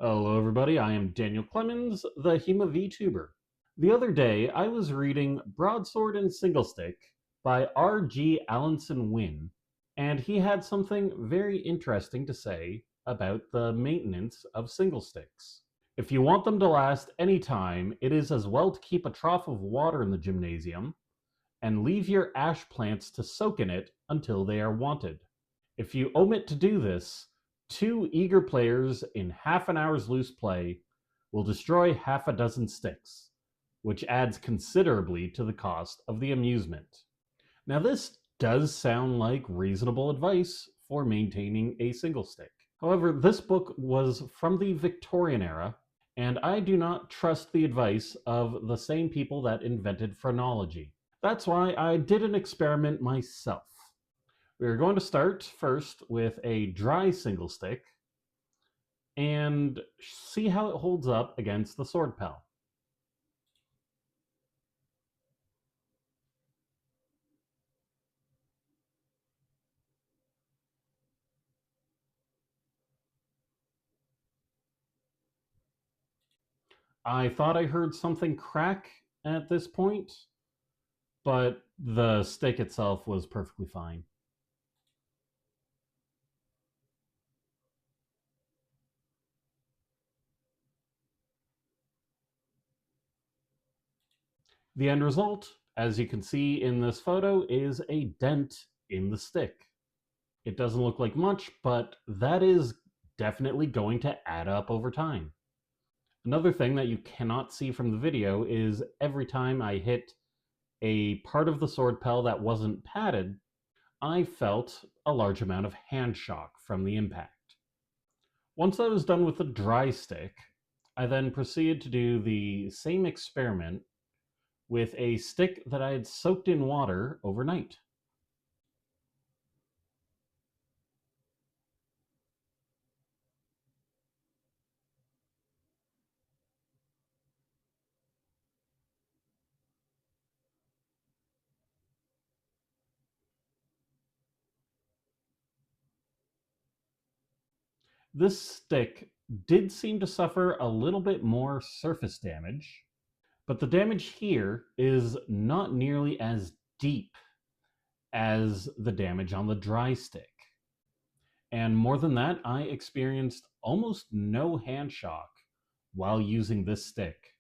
Hello everybody, I am Daniel Clemens, the HEMA Vtuber. The other day, I was reading Broadsword and Singlestick by R.G. Allenson Wynne, and he had something very interesting to say about the maintenance of singlesticks. If you want them to last any time, it is as well to keep a trough of water in the gymnasium and leave your ash plants to soak in it until they are wanted. If you omit to do this, 2 eager players in half an hour's loose play will destroy half a dozen sticks, which adds considerably to the cost of the amusement. Now this does sound like reasonable advice for maintaining a single stick. However, this book was from the Victorian era, and I do not trust the advice of the same people that invented phrenology. That's why I did an experiment myself. We're going to start first with a dry single stick and see how it holds up against the sword pell. I thought I heard something crack at this point, but the stick itself was perfectly fine. The end result, as you can see in this photo, is a dent in the stick. It doesn't look like much, but that is definitely going to add up over time. Another thing that you cannot see from the video is every time I hit a part of the sword pell that wasn't padded, I felt a large amount of hand shock from the impact. Once I was done with the dry stick, I then proceeded to do the same experiment with a stick that I had soaked in water overnight. This stick did seem to suffer a little bit more surface damage, but the damage here is not nearly as deep as the damage on the dry stick. And more than that, I experienced almost no hand shock while using this stick.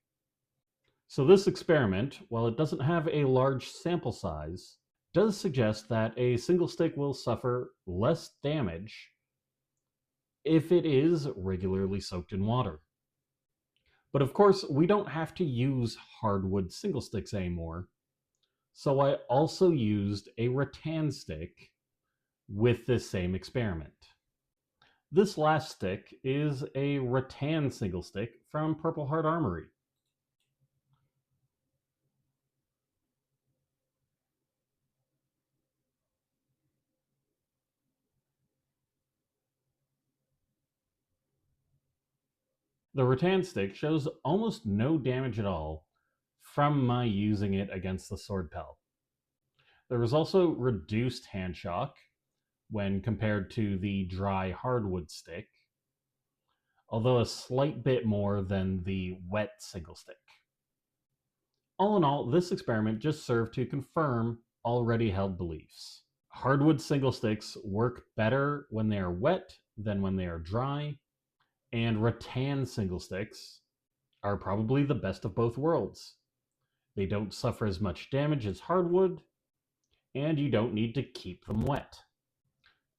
So this experiment, while it doesn't have a large sample size, does suggest that a single stick will suffer less damage if it is regularly soaked in water. But of course, we don't have to use hardwood single sticks anymore, so I also used a rattan stick with this same experiment. This last stick is a rattan single stick from Purple Heart Armory. The rattan stick shows almost no damage at all from my using it against the sword pell. There was also reduced hand shock when compared to the dry hardwood stick, although a slight bit more than the wet single stick. All in all, this experiment just served to confirm already held beliefs. Hardwood single sticks work better when they are wet than when they are dry, and rattan single sticks are probably the best of both worlds. They don't suffer as much damage as hardwood, and you don't need to keep them wet.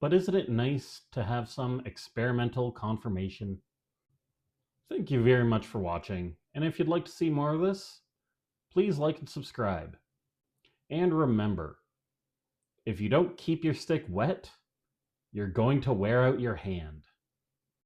But isn't it nice to have some experimental confirmation? Thank you very much for watching, and if you'd like to see more of this, please like and subscribe. And remember, if you don't keep your stick wet, you're going to wear out your hand.